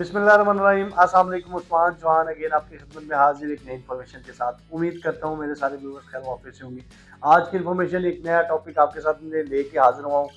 बिस्मिल्लाहिर्रहमानिर्रहीम। अस्सलाम वालेकुम। उस्मान जवान अगेन आपकी खिदमत में हाजिर एक नई इन्फॉर्मेशन के साथ। उम्मीद करता हूँ मेरे सारे व्यूअर्स खैर वाफिस से होंगे। आज की इन्फॉर्मेशन एक नया टॉपिक आपके साथ में लेके हाजिर हुआ हूँ।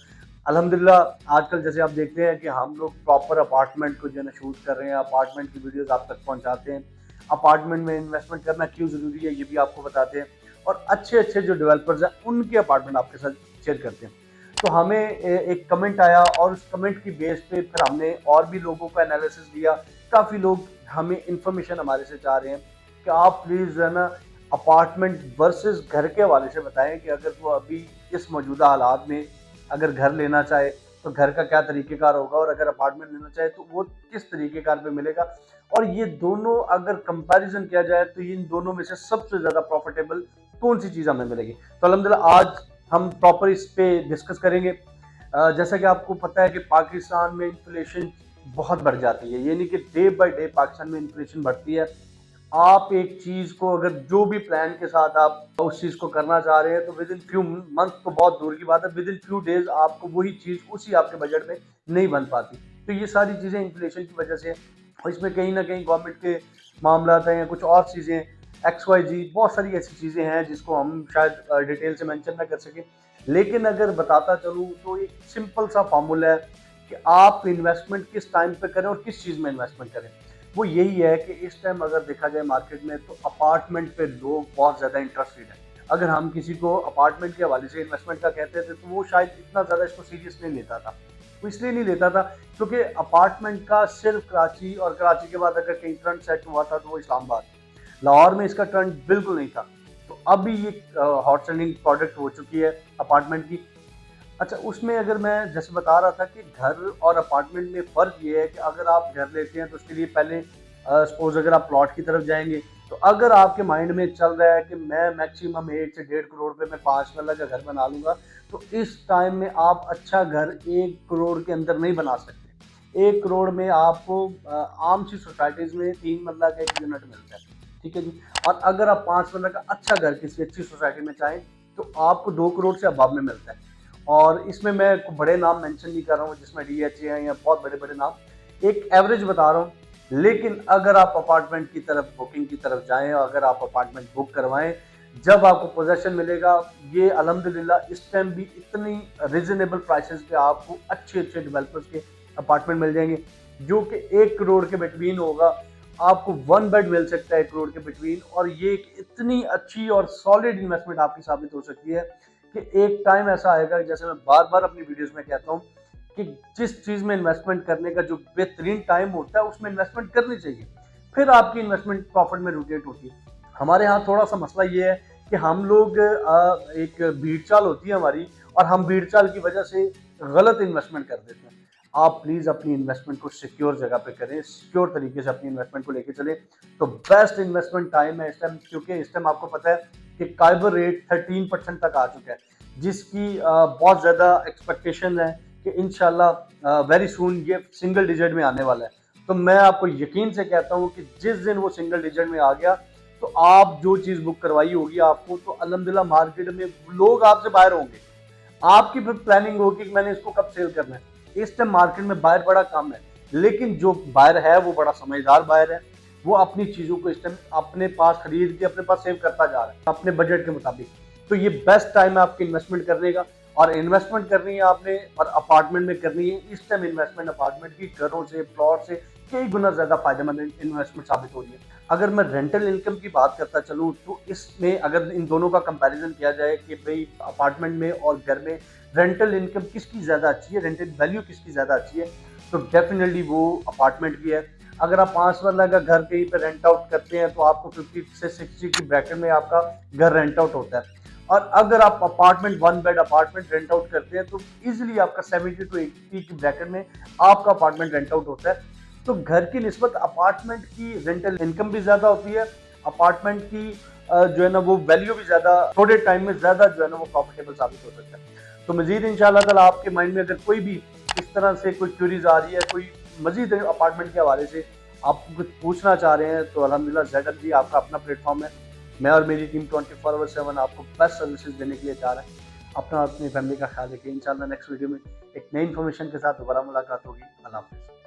अल्हम्दुलिल्लाह आजकल जैसे आप देखते हैं कि हम लोग प्रॉपर अपार्टमेंट को जो है ना शूट कर रहे हैं, अपार्टमेंट की वीडियोस आप तक पहुँचाते हैं। अपार्टमेंट में इन्वेस्टमेंट करना क्यों ज़रूरी है ये भी आपको बताते हैं, और अच्छे अच्छे जो डेवलपर्स हैं उनके अपार्टमेंट आपके साथ शेयर करते हैं। तो हमें एक कमेंट आया और उस कमेंट की बेस पे फिर हमने और भी लोगों का एनालिसिस दिया। काफ़ी लोग हमें इंफॉर्मेशन हमारे से चाह रहे हैं कि आप प्लीज़ है ना अपार्टमेंट वर्सेस घर के हवाले से बताएं कि अगर वो अभी इस मौजूदा हालात में अगर घर लेना चाहे तो घर का क्या तरीक़ेकार होगा, और अगर अपार्टमेंट लेना चाहे तो वो किस तरीक़ेकार पे मिलेगा, और ये दोनों अगर कंपैरिजन किया जाए तो इन दोनों में से सबसे ज़्यादा प्रॉफिटेबल कौन सी चीज़ हमें मिलेगी। तो अल्हम्दुलिल्लाह आज हम प्रॉपर इस पे डिस्कस करेंगे। जैसा कि आपको पता है कि पाकिस्तान में इन्फ्लेशन बहुत बढ़ जाती है, यानी कि डे बाय डे पाकिस्तान में इन्फ्लेशन बढ़ती है। आप एक चीज़ को अगर जो भी प्लान के साथ आप उस चीज़ को करना चाह रहे हैं तो विद इन फ्यू मंथ तो बहुत दूर की बात है, विद इन फ्यू डेज आपको वही चीज़ उसी आपके बजट में नहीं बन पाती। तो ये सारी चीज़ें इन्फ्लेशन की वजह से, और इसमें कहीं ना कहीं गवर्नमेंट के मामला हैं या कुछ और चीज़ें XYZ बहुत सारी ऐसी चीज़ें हैं जिसको हम शायद डिटेल से मेंशन ना कर सकें। लेकिन अगर बताता चलूँ तो एक सिंपल सा फार्मूला है कि आप इन्वेस्टमेंट किस टाइम पे करें और किस चीज़ में इन्वेस्टमेंट करें। वो यही है कि इस टाइम अगर देखा जाए मार्केट में तो अपार्टमेंट पे लोग बहुत ज़्यादा इंटरेस्टेड हैं। अगर हम किसी को अपार्टमेंट के हवाले से इन्वेस्टमेंट का कहते थे तो वो शायद इतना ज़्यादा इसको सीरियस नहीं लेता था। वो इसलिए नहीं लेता था क्योंकि अपार्टमेंट का सिर्फ कराची, और कराची के बाद अगर कहीं ट्रेंड सेट हुआ था तो वो इस्लामाबाद। लाहौर में इसका ट्रेंड बिल्कुल नहीं था। तो अभी ये हॉट सेलिंग प्रोडक्ट हो चुकी है अपार्टमेंट की। अच्छा, उसमें अगर मैं जैसे बता रहा था कि घर और अपार्टमेंट में फ़र्क ये है कि अगर आप घर लेते हैं तो उसके लिए पहले सपोज़ अगर आप प्लॉट की तरफ जाएँगे, तो अगर आपके माइंड में चल रहा है कि मैं मैक्सिमम 1 से 1.5 करोड़ पे मैं 5 मरला का घर बना लूँगा, तो इस टाइम में आप अच्छा घर 1 करोड़ के अंदर नहीं बना सकते। 1 करोड़ में आपको आम सी सोसाइटीज़ में 3 मरला का एक यूनिट मिलता है। ठीक है जी। और अगर आप 5 मरला का अच्छा घर किसी अच्छी सोसाइटी में चाहें तो आपको 2 करोड़ से अबव में मिलता है। और इसमें मैं बड़े नाम मेंशन नहीं कर रहा हूँ जिसमें DHA हैं या बहुत बड़े बड़े नाम, एक एवरेज बता रहा हूँ। लेकिन अगर आप अपार्टमेंट की तरफ बुकिंग की तरफ जाएं और अगर आप अपार्टमेंट बुक करवाएं, जब आपको पोजेशन मिलेगा, ये अल्हम्दुलिल्लाह इस टाइम भी इतनी रिजनेबल प्राइसेस पे आपको अच्छे अच्छे डेवलपर्स के अपार्टमेंट मिल जाएंगे जो कि 1 करोड़ के बिटवीन होगा। आपको 1 बेड मिल सकता है 1 करोड़ के बिटवीन, और ये एक इतनी अच्छी और सॉलिड इन्वेस्टमेंट आपकी साबित हो सकती है कि एक टाइम ऐसा आएगा, जैसे मैं बार बार अपनी वीडियोस में कहता हूँ कि जिस चीज़ में इन्वेस्टमेंट करने का जो बेहतरीन टाइम होता है उसमें इन्वेस्टमेंट करनी चाहिए, फिर आपकी इन्वेस्टमेंट प्रॉफिट में रोटेट होती है। हमारे यहाँ थोड़ा सा मसला ये है कि हम लोग एक भीड़ चाल होती है हमारी, और हम भीड़ चाल की वजह से गलत इन्वेस्टमेंट कर देते हैं। आप प्लीज़ अपनी इन्वेस्टमेंट को सिक्योर जगह पे करें, सिक्योर तरीके से अपनी इन्वेस्टमेंट को लेके चलें, तो बेस्ट इन्वेस्टमेंट टाइम है इस टाइम। क्योंकि इस टाइम आपको पता है कि काइबर रेट 13% तक आ चुका है, जिसकी बहुत ज़्यादा एक्सपेक्टेशन है कि इंशाल्लाह वेरी सून ये सिंगल डिजिट में आने वाला है। तो मैं आपको यकीन से कहता हूँ कि जिस दिन वो सिंगल डिजिट में आ गया तो आप जो चीज़ बुक करवाई होगी आपको, तो अल्हम्दुलिल्लाह मार्केट में लोग आपसे बाहर होंगे। आपकी फिर प्लानिंग होगी कि मैंने इसको कब सेल करना है। इस टाइम मार्केट में बायर बड़ा कम है, लेकिन जो बायर है वो बड़ा समझदार बायर है। वो अपनी चीज़ों को इस टाइम अपने पास खरीद के अपने पास सेव करता जा रहा है अपने बजट के मुताबिक। तो ये बेस्ट टाइम है आपकी इन्वेस्टमेंट करने का, और इन्वेस्टमेंट करनी है आपने और अपार्टमेंट में करनी है। इस टाइम इन्वेस्टमेंट अपार्टमेंट की घरों से, प्लॉट से कई गुना ज़्यादा फायदेमंद इन्वेस्टमेंट साबित हो रही है। अगर मैं रेंटल इनकम की बात करता चलूँ तो इसमें अगर इन दोनों का कंपैरिजन किया जाए कि भाई अपार्टमेंट में और घर में रेंटल इनकम किसकी ज़्यादा अच्छी है, रेंटल वैल्यू किसकी ज़्यादा अच्छी है, तो डेफिनेटली वो अपार्टमेंट की है। अगर आप 5 मरला का घर कहीं पे रेंट आउट करते हैं तो आपको 50 से 60 की ब्रैकेट में आपका घर रेंट आउट होता है, और अगर आप apartment 1 bed apartment rent out करते हैं तो इजीली आपका 70 टू 80 की ब्रैकेट में आपका अपार्टमेंट रेंट आउट होता है। तो घर की निस्बत अपार्टमेंट की रेंटल इनकम भी ज़्यादा होती है, अपार्टमेंट की जो है ना वो वैल्यू भी ज़्यादा, थोड़े टाइम में ज़्यादा जो है ना वो प्रॉफिटेबल साबित हो सकता है। तो मज़ीद इंशाल्लाह ताला आपके माइंड में अगर कोई भी इस तरह से कोई क्यूरीज आ रही है, कोई मज़ीद अपार्टमेंट के हवाले से आप कुछ पूछना चाह रहे हैं, तो अल्हम्दुलिल्लाह ZFG आपका अपना प्लेटफॉर्म है। मैं और मेरी टीम 24/7 आपको बेस्ट सर्विसेज देने के लिए तैयार है। अपना अपनी फैमिली का ख्याल रखिए। इंशाल्लाह नेक्स्ट वीडियो में एक नई इन्फॉर्मेशन के साथ दोबारा मुलाकात होगी। अल्लाह हाफ़िज़।